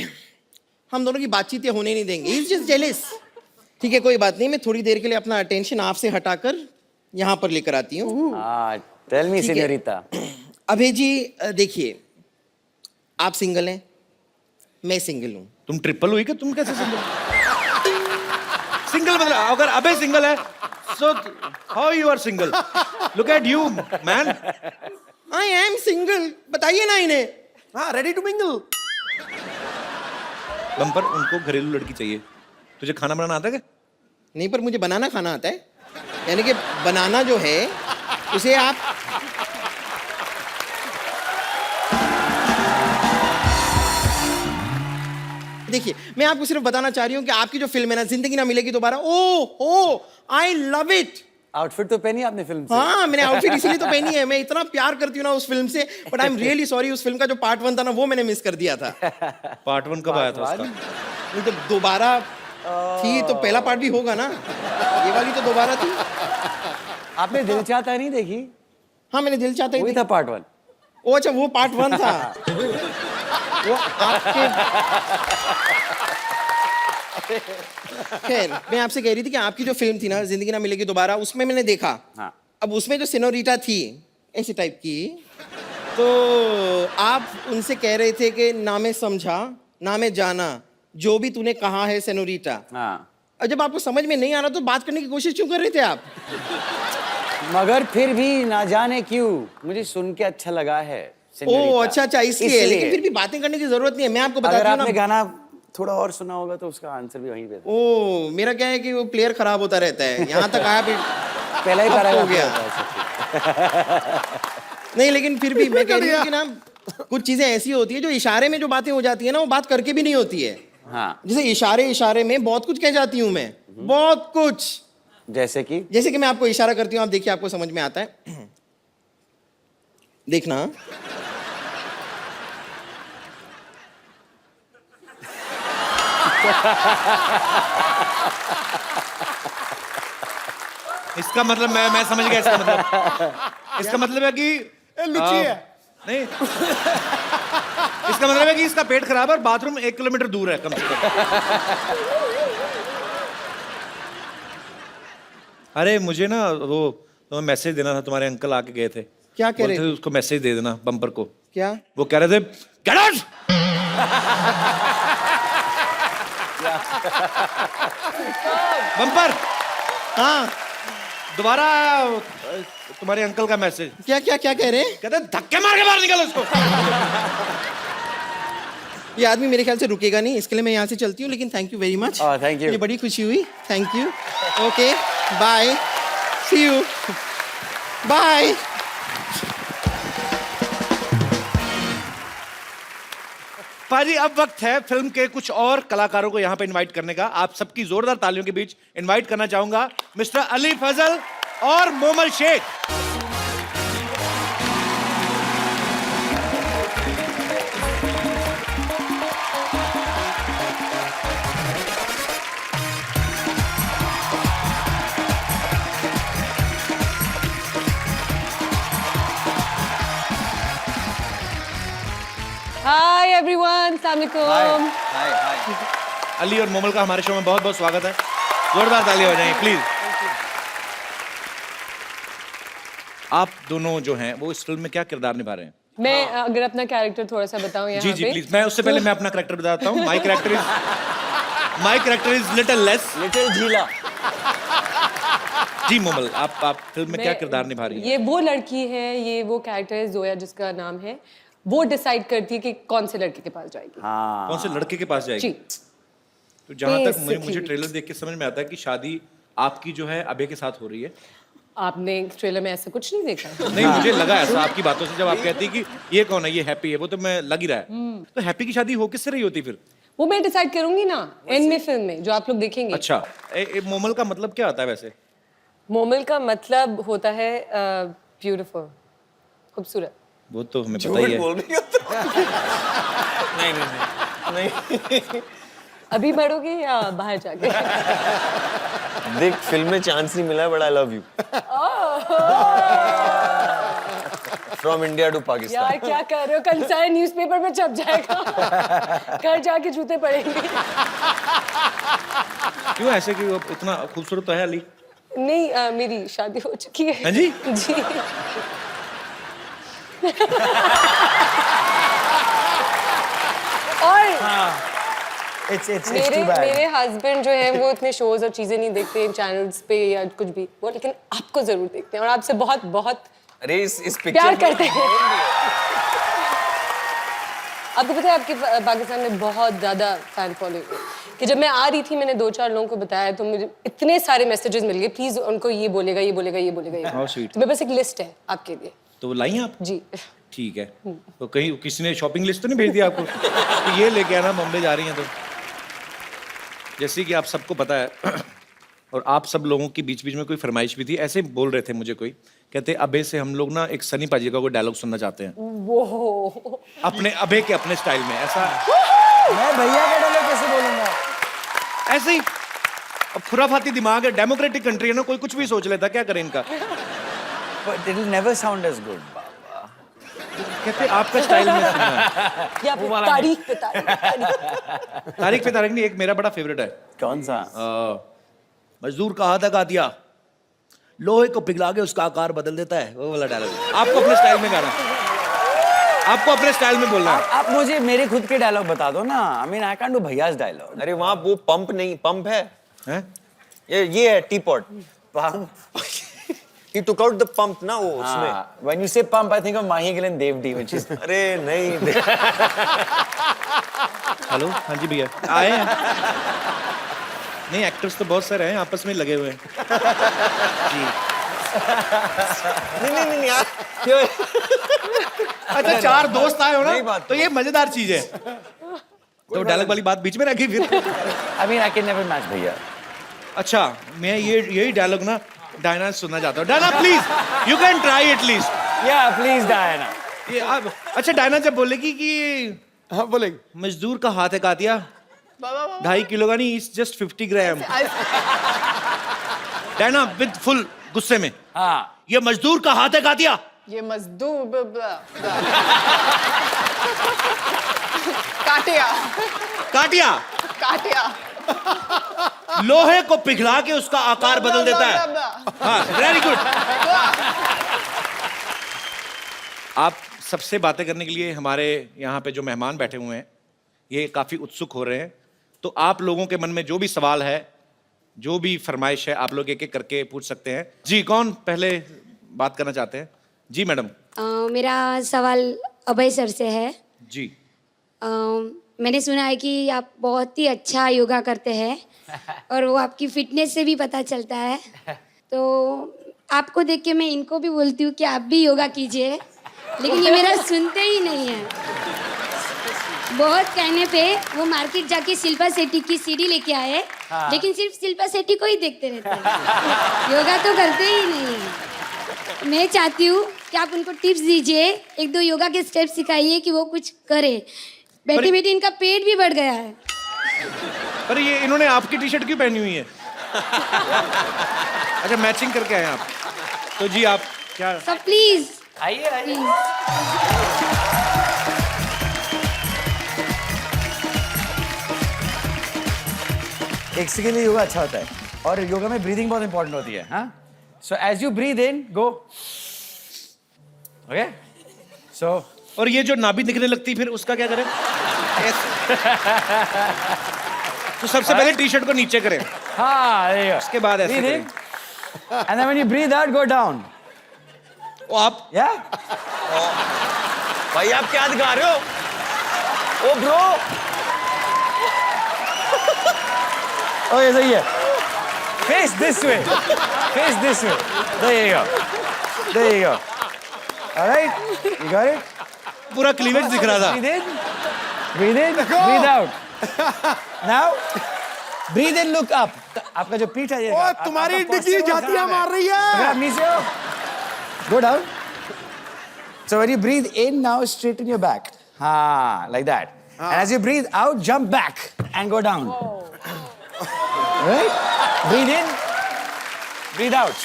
हम दोनों की बातचीत ये होने नहीं देंगे। He's just jealous। ठीक है कोई बात नहीं, मैं थोड़ी देर के लिए अपना अटेंशन आपसे हटाकर यहाँ पर लेकर आती हूँ। टेल मी ठीक है। सीनियोरिटा। अभय जी देखिए, आप सिंगल हैं, मैं सिंगल हूँ। तुम ट्रिपल हुई कि तुम कैसे सिंगल? सिंगल मतलब अगर अबे सिंगल है so how you are single? Look at you man. I am single, बताइए ना इन्हें। हाँ रेडी टू मिंगल। बम्पर उनको घरेलू लड़की चाहिए। तुझे खाना बनाना आता है क्या? नहीं पर मुझे बनाना खाना आता है, यानी कि बनाना जो है उसे आप देखिए, मैं आपको सिर्फ बताना चाह रही हूँ कि आपकी जो फिल्म है ना, जिंदगी ना मिलेगी दोबारा, ओ आई लव इट। आउटफिट तो पहनी आपने फिल्म से? हाँ मैंने आउटफिट इसीलिए तो पहनी है, मैं इतना प्यार करती हूँ ना उस फिल्म से। But I am really sorry, उस फिल्म का जो पार्ट 1 था ना वो मैंने मिस कर दिया था। पार्ट 1 कब आया था उसका? नहीं तो दोबारा थी तो पहला पार्ट भी होगा ना, ये वाली तो दोबारा थी। आपने दिल चाहता है नहीं देखी? हाँ मैंने दिल चाहता ही वही था पार्ट 1। ओ अच्छा वो पार्ट 1 था। वो आपके खैर मैं आपसे कह रही थी कि आपकी जो फिल्म थी ना, जिंदगी ना मिलेगी दोबारा, उसमें मैंने देखा। हाँ। अब उसमें जो सिनोरिटा थी ऐसे टाइप की, तो आप उनसे कह रहे थे कि ना मैं समझा ना मैं जाना, जो भी तूने कहा है सेनोरिटा। हाँ। और जब आपको समझ में नहीं आ रहा तो बात करने की कोशिश क्यों कर रहे थे आप? मगर फिर भी ना जाने क्यों मुझे सुन के अच्छा लगा है। ओ अच्छा इसलिए। लेकिन फिर भी बातें करने की जरूरत नहीं है, मैं आपको बताती अगर हूँ आपने ना। गाना थोड़ा और सुना होगा तो उसका आंसर भी वहीं पे था। ओ मेरा क्या है कि वो प्लेयर खराब होता रहता है, यहाँ तक आया फिर पहला ही अब पैराग्राफ हो गया। नहीं लेकिन फिर भी मैं कह रही हूँ कि ना कुछ चीजें ऐसी होती है जो इशारे में जो बातें हो जाती है ना, वो बात करके भी नहीं होती है। हाँ। जैसे इशारे में बहुत कुछ कह जाती हूँ मैं, बहुत कुछ। जैसे कि मैं आपको इशारा करती हूँ, आप देखिए आपको समझ में आता है। देखना। इसका मतलब मैं समझ गया। इसका मतलब है कि लुच्ची है। नहीं इसका मतलब है कि इसका पेट खराब है और बाथरूम 1 किलोमीटर दूर है कम से कम। अरे मुझे ना वो तो मैसेज देना था, तुम्हारे अंकल आके गए थे। क्या कह रहे थे? उसको मैसेज दे देना बम्पर को। क्या? वो कह रहे थे गेट आउट। बम्पर हाँ दोबारा तुम्हारे अंकल का मैसेज। क्या क्या क्या कह रहे हैं? कहते धक्के मार के बाहर निकल उसको। ये आदमी मेरे ख्याल से रुकेगा नहीं, इसके लिए मैं यहाँ से चलती हूँ। लेकिन thank you very much. Thank you. मुझे बड़ी खुशी हुई। Thank you. Okay bye, see you, bye. पाजी अब वक्त है फिल्म के कुछ और कलाकारों को यहाँ पे इनवाइट करने का। आप सबकी जोरदार तालियों के बीच इनवाइट करना चाहूंगा मिस्टर अली फजल और Momal Sheikh. Hi everyone, Assalamualaikum. Ali और मोमल का हमारे शो में बहुत बहुत स्वागत है। जोरदार तालियां हो जाएं प्लीज। आप दोनों जो हैं वो इस फिल्म में क्या किरदार निभा रहे हैं? मैं अगर अपना कैरेक्टर थोड़ा सा बताऊं यहाँ जी जी पे, प्लीज। मैं उससे पहले मैं अपना कैरेक्टर बताता हूँ। My character is little less, little झीला। जी मोमल आप फिल्म में क्या किरदार निभा रही हैं? ये वो लड़की है, ये वो कैरेक्टर है जोया जिसका नाम है, वो डिसाइड करती है कि कौन से लड़के के पास जाएगी। कौन से लड़के के पास जाएगी? जी। तो जहां तक मुझे Basically. ट्रेलर देख के समझ में आता है कि शादी आपकी जो है अभय के साथ हो रही है। आपने ट्रेलर में ऐसा कुछ नहीं देखा? नहीं, मुझे लगा ऐसा आपकी बातों से, जब आप कहती कि ये कौन है, ये हैप्पी है, वो तो मैं लग ही रहा है। तो हैप्पी की शादी हो किससे रही होती फिर? वो मैं डिसाइड करूंगी ना एंड में फिल्म में, जो आप लोग देखेंगे। अच्छा, मोमल का मतलब क्या होता है वैसे? मोमल का मतलब होता है ब्यूटीफुल, खूबसूरत। वो तो हमें पता ही है। बोल रही हो नहीं। अभी बढ़ोगे या बाहर जाके? देख फिल्म में चांस नहीं मिला है, but I love you from India to Pakistan. यार क्या कर रहे हो, कल सारे न्यूज़पेपर में छप जाएगा। घर जाके जूते पड़ेंगे। क्यों ऐसे कि वो इतना खूबसूरत तो है अली? नहीं, मेरी शादी हो चुकी है। हाँ जी? जी। और It's मेरे too bad. मेरे हस्बैंड जो है वो इतने शोज और चीजें नहीं देखते चैनल्स पे या कुछ भी, वो लेकिन आपको जरूर देखते हैं और आपसे बहुत बहुत अरे इस प्यार पिक्चर करते हैं। आपको पता है आपके पाकिस्तान में बहुत ज्यादा फैन फॉलोइंग है कि जब मैं आ रही थी मैंने 2-4 लोगों को बताया तो मुझे इतने सारे मैसेजेस मिल गए, प्लीज उनको ये बोलेगा ये बोलेगा ये बोलेगा ये। How sweet. तो मेरे पास एक लिस्ट है आपके लिए। तो वो लाई हैं आप? जी। ठीक है। तो कहीं किसी ने शॉपिंग लिस्ट तो नहीं भेज दिया आपको कि ये लेके आना, बॉम्बे जा रही हैं? तो जैसे कि आप सबको पता है और आप सब लोगों की बीच बीच में कोई फरमाइश भी थी, ऐसे बोल रहे थे मुझे कोई, कहते अबे से हम लोग ना एक सनी पाजी का कोई डायलॉग सुनना चाहते हैं वो अपने अबे के अपने स्टाइल में। ऐसा मैं भैया का डायलॉग कैसे बोलूंगा? ऐसे ही अब खुराफाती दिमाग है, डेमोक्रेटिक कंट्री है ना, कोई कुछ भी सोच लेता, क्या करें इनका। But it will never sound as good. कहते आपका स्टाइल में सुनना है। या फिर तारीख पे तारीख। तारीख पे तारीख नहीं, एक मेरा बड़ा फेवरेट है। कौन सा? मजदूर का हाथ लगा दिया, लोहे को पिघला के उसका आकार बदल देता है, वो वाला डायलॉग। आपको अपने स्टाइल में गाना, आपको अपने स्टाइल में बोलना है। आप मुझे मेरे खुद के डायलॉग बता दो ना। I mean I can't do भैया's डायलॉग। अरे वहाँ वो पंप नहीं, पंप है, हैं? ये है T pot. He took out the pump ना वो उसमें। When you say pump, I think of Mahi Gill and Dev D, which is अरे नहीं हेलो, हाँ जी भैया आए हैं। नहीं, एक्टर्स तो बहुत सारे हैं, आपस में लगे हुए हैं जी। नहीं यार। अच्छा, 4 दोस्त आए हो नहीं ना, बात तो ये मजेदार चीज है। तो डायलॉग वाली बात बीच में रखी फिर। I mean I can never match भैया। अच्छा, मैं यही डायलॉग ना डायना से सुनना चाहता हूँ। Diana please, you can try at least. Yeah, please Diana। ये आप अच्छा, डायना जब बोलेगी कि हाँ बोलेगी। मजदूर का हाथ है कातिया 2.5 किलो का नहीं, it's just 50 gram. Diana with full गुस्से में, हाँ। ये मजदूर का हाथ है कातिया। ये मजदूर काटिया काटिया काटिया लोहे को पिघला के उसका आकार बदल देता है। हाँ, वेरी गुड। आप सबसे बातें करने के लिए हमारे यहाँ पे जो मेहमान बैठे हुए हैं ये काफी उत्सुक हो रहे हैं, तो आप लोगों के मन में जो भी सवाल है, जो भी फरमाइश है, आप लोग एक एक करके पूछ सकते हैं। जी, कौन पहले बात करना चाहते हैं? जी मैडम। मेरा सवाल अभय सर से है। जी। मैंने सुना है कि आप बहुत ही अच्छा योगा करते हैं और वो आपकी फिटनेस से भी पता चलता है, तो आपको देख के मैं इनको भी बोलती हूँ कि आप भी योगा कीजिए, लेकिन ये मेरा सुनते ही नहीं है। बहुत कहने पे वो मार्केट जाके शिल्पा शेट्टी की सीडी लेके आए, लेकिन सिर्फ शिल्पा शेट्टी को ही देखते रहते हैं, योगा तो करते ही नहीं है। मैं चाहती हूँ कि आप उनको टिप्स दीजिए, 1-2 योगा के स्टेप सिखाइए कि वो कुछ करे। बैठी बैठी इनका पेट भी बढ़ गया है। पर ये इन्होंने आपकी टी शर्ट क्यों पहनी हुई है? अच्छा, मैचिंग करके आए आप। तो जी आप क्या? सब प्लीज आइए। एक सेकंड में योगा अच्छा होता है और योगा में ब्रीदिंग बहुत इंपॉर्टेंट होती है। हाँ, so as you breathe in go, okay. So और ये जो नाभि दिखने लगती है फिर उसका क्या करें? तो सबसे पहले टी शर्ट को नीचे करें। हाँ, उसके बाद ऐसे करें। And then when you breathe out go down. ओ आप या भाई आप क्या दिखा रहे हो? ओ ब्रो ओके सही है face this way there you go alright you got it पूरा क्लीवेज दिख रहा था। breathe in breathe out now breathe in look up आपका जो पीठ है ये तुम्हारी डिग्गी जातियां मार रही है। नीचे हो go down so when you breathe in now straighten your back like that and as you breathe out jump back and go down right breathe in breathe out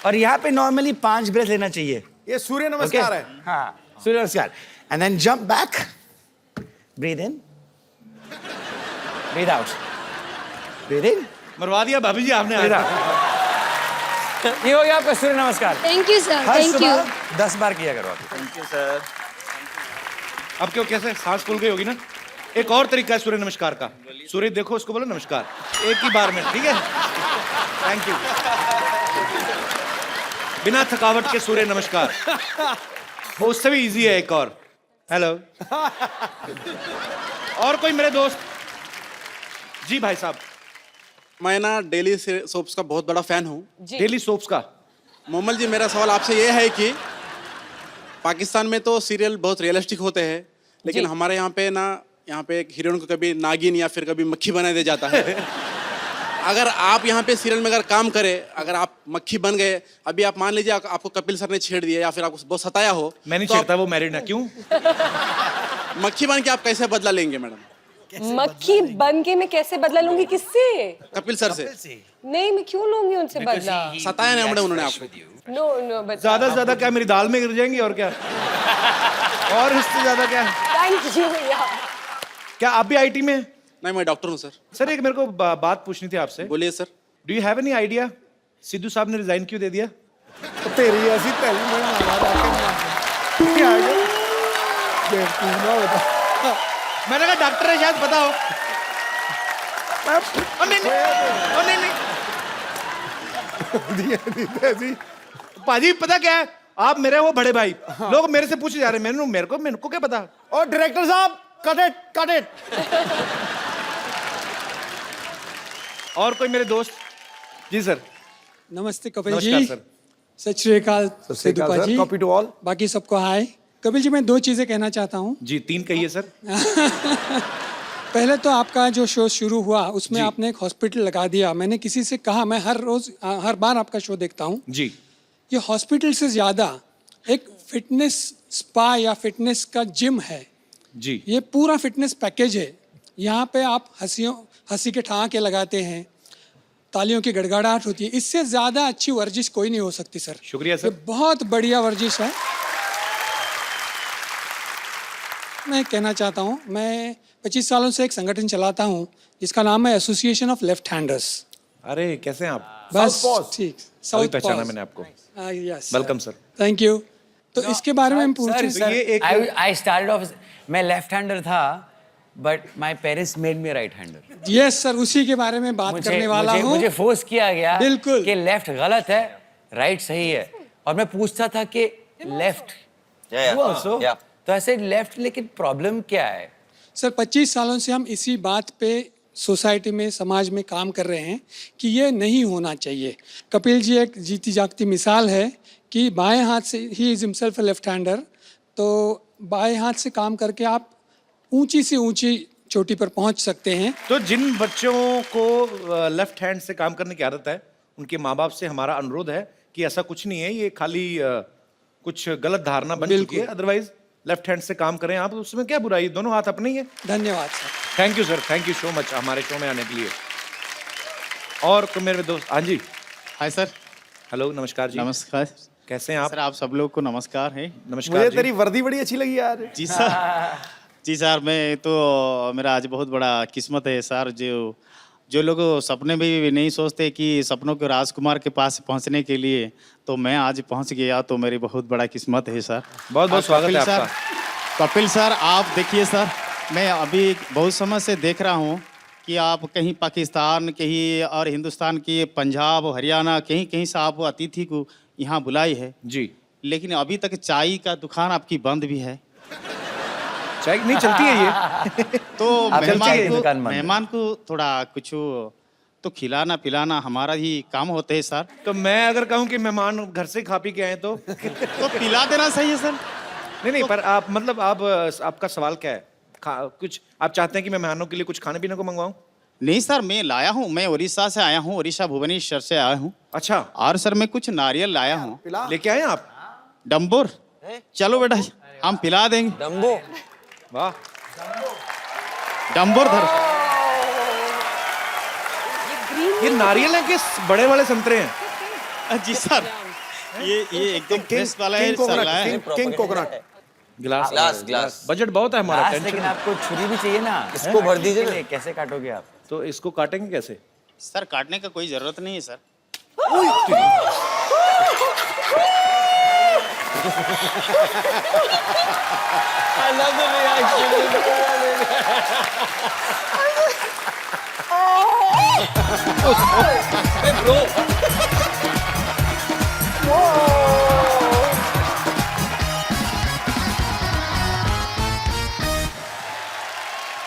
और यहाँ पे नॉर्मली 5 ब्रेथ लेना चाहिए ये सूर्य नमस्कार है। हाँ सूर्य नमस्कार and then jump back breathe in breathe out breathe in मरवा दिया भाभी जी आपने breathe आज। out ये हो गया आपका सूर्य नमस्कार thank you sir, her thank you. सुबह 10 बार किया करो आप थैंक यू सर अब क्यों कैसे सांस फूल गई होगी ना। एक और तरीका है सूर्य नमस्कार का। सूर्य देखो उसको बोलो नमस्कार एक ही बार में, ठीक है। Thank you. बिना थकावट के सूर्य नमस्कार वो उससे भी इजी है। एक और हेलो और कोई मेरे दोस्त जी भाई साहब। मैं ना डेली सोप्स का बहुत बड़ा फैन हूँ। डेली सोप्स का। मोमल जी मेरा सवाल आपसे ये है कि पाकिस्तान में तो सीरियल बहुत रियलिस्टिक होते हैं लेकिन हमारे यहाँ पे एक हीरोइन को कभी नागिन या फिर कभी मक्खी बना दिया जाता है। अगर आप यहाँ पे सीरियल में अगर काम करें, अगर आप मक्खी बन गए, अभी आप मान लीजिए आपको कपिल सर ने छेड़ दिया या फिर आपको बहुत सताया हो, मैं नहीं तो छेड़ता, वो मैरिड है। क्यों मक्खी बन के आप कैसे बदला लेंगे मैडम? मक्खी बन के मैं कैसे बदला लूंगी? किससे? कपिल सर से। नहीं, मैं क्यों लूंगी उनसे बदला? सताया नहीं मैडम उन्होंने आपको? नो नो बट ज्यादा से ज्यादा क्या मेरी दाल में गिर जाएंगी और क्या और इससे ज्यादा क्या। थैंक यू भैया। क्या आप भी आईटी में? नहीं मैं डॉक्टर हूँ सर। सर एक मेरे को बात पूछनी थी आपसे। बोलिए sir. Do you have any idea Sidhu साहब ने रिजाइन क्यों दे दिया? तो तेरी ऐसी पहली मैंने कहा डॉक्टर है शायद पता हो। नहीं पाजी पता क्या है, आप मेरे वो बड़े भाई। लोग मेरे से पूछे जा रहे हैं, मेरे को क्या पता। और डायरेक्टर साहब कट इट और कोई मेरे दोस्त? जी सर। नमस्ते कपिल नमस्कार जी। सर। सत श्री अकाल सिद्धू पाजी। Copy to all. बाकी सबको हाय। कपिल जी मैं 2 चीजें कहना चाहता हूँ। जी 3 कहिए सर। पहले तो आपका जो शो शुरू हुआ उसमें आपने एक हॉस्पिटल लगा दिया। मैंने किसी से कहा, मैं हर बार आपका शो देखता हूँ जी। ये हॉस्पिटल से ज्यादा एक फिटनेस स्पा या फिटनेस का जिम है जी। ये पूरा फिटनेस पैकेज है। यहाँ पे आप हंसी के ठहाके लगाते हैं, तालियों की गड़गड़ाहट होती है। इससे ज्यादा अच्छी वर्जिश कोई नहीं हो सकती सर। शुक्रिया सर। ये बहुत बढ़िया वर्जिश है। मैं कहना चाहता हूँ, मैं 25 सालों से एक संगठन चलाता हूँ जिसका नाम है एसोसिएशन ऑफ लेफ्ट हैंडर्स। अरे कैसे हैं आप? बस ठीक। अभी पहचाना मैंने आपको। Yes welcome sir. Thank you. तो इसके बारे में हम पूछें। I started off मैं लेफ्ट हैंडर था but my parents made me right hander. Yes sir, उसी के बारे में बात करने वाला हूँ। मुझे फोर्स किया गया बिल्कुल कि लेफ्ट गलत है, राइट सही है, और मैं पूछता था कि लेफ्ट तो ऐसे लेफ्ट, लेकिन प्रॉब्लम क्या है? सर 25 सालों से हम इसी बात पे सोसाइटी में, समाज में काम कर रहे हैं कि ये नहीं होना चाहिए। कपिल जी एक जीती जागती मिसाल है कि बाएं हाथ से ही इज हिमसेल्फ लेफ्ट हैंडर, तो बाएं हाथ से काम करके आप ऊंची से ऊंची चोटी पर पहुंच सकते हैं। तो जिन बच्चों को लेफ्ट हैंड से काम करने की आदत है, उनके माँ बाप से हमारा अनुरोध है कि ऐसा कुछ नहीं है, ये खाली कुछ गलत धारणा बन चुकी है। अदरवाइज लेफ्ट हैंड से काम करें आप, उसमें क्या बुराई, दोनों हाथ अपने ही है। धन्यवाद sir. Thank you sir, thank you so much हमारे शो में आने के लिए। और तो मेरे दोस्त, हाँ जी। Hi sir. हेलो, नमस्कार जी। नमस्कार। कैसे हैं आप? सर आप सब लोग को नमस्कार है। नमस्कार। मुझे तेरी वर्दी बड़ी अच्छी लगी यार। जी सर। जी सर, मैं तो मेरा आज बहुत बड़ा किस्मत है सर। जो लोग सपने में भी नहीं सोचते कि सपनों के राजकुमार के पास पहुंचने के लिए, तो मैं आज पहुंच गया, तो मेरी बहुत बड़ा किस्मत है सर। बहुत बहुत स्वागत है आपका। कपिल सर, आप देखिए सर, मैं अभी बहुत समय से देख रहा हूं कि आप कहीं पाकिस्तान, कहीं और हिंदुस्तान की पंजाब, हरियाणा, कहीं कहीं से आप अतिथि को यहाँ बुलाई है जी, लेकिन अभी तक चाय का दुकान आपकी बंद भी है। चाय नहीं चलती है ये। तो आप चाय की दुकान बंद। मेहमान को थोड़ा कुछ तो खिलाना पिलाना हमारा ही काम होते है सर। तो मैं अगर कहूँ कि मेहमान घर से खा पी के आए तो तो पिला देना सही है सर। नहीं पर आप मतलब आप आपका सवाल क्या है? कुछ आप चाहते हैं कि मैं मेहमानों के लिए कुछ खाने पीने को मंगवाऊं? नहीं सर, मैं लाया हूँ, मैं उड़ीसा से आया हूँ, उड़ीसा भुवनेश्वर से आया हूँ। अच्छा। और सर मैं कुछ नारियल लाया हूँ। लेके आए आप? डम्बोर, चलो बेटा हम पिला देंगे। डम्बो, वाह, डम्बोर धर। ये नारियल है कि बड़े वाले संतरे हैं? जी सर, ये एकदम फ्रेश वाला है सर, लाया है। King coconut. ग्लास बजट बहुत है हमारा। ग्लास, लेकिन आपको छुरी भी चाहिए ना, इसको भर दीजिए ना। कैसे काटोगे आप? तो इसको काटेंगे कैसे? सर काटने का कोई जरूरत नहीं है सर। I love the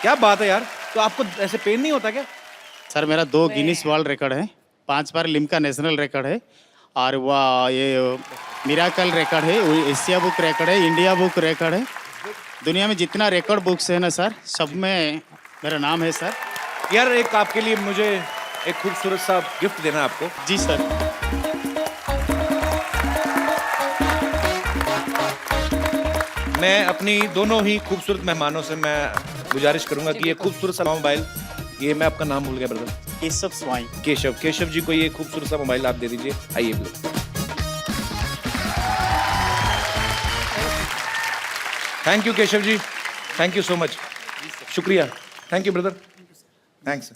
क्या बात है यार, तो आपको ऐसे पेन नहीं होता क्या? सर मेरा 2 गिनीज वर्ल्ड रिकॉर्ड है, 5 बार लिम्का नेशनल रिकॉर्ड है, और वह ये मिराकल रिकॉर्ड है, एशिया बुक रिकॉर्ड है, इंडिया बुक रिकॉर्ड है। दुनिया में जितना रिकॉर्ड बुक्स है ना सर, सब में मेरा नाम है सर। यार एक आपके लिए मुझे एक खूबसूरत सा गिफ्ट देना है आपको। जी सर। मैं अपनी दोनों ही खूबसूरत मेहमानों से मैं गुजारिश करूंगा कि ये खूबसूरत सा मोबाइल, ये मैं आपका नाम भूल गया ब्रदर। केशव स्वाई। केशव जी को ये खूबसूरत सा मोबाइल आप दे दीजिए। आइए brother. Thank you Keshav ji, thank you so much, शुक्रिया। Thank you brother, thanks.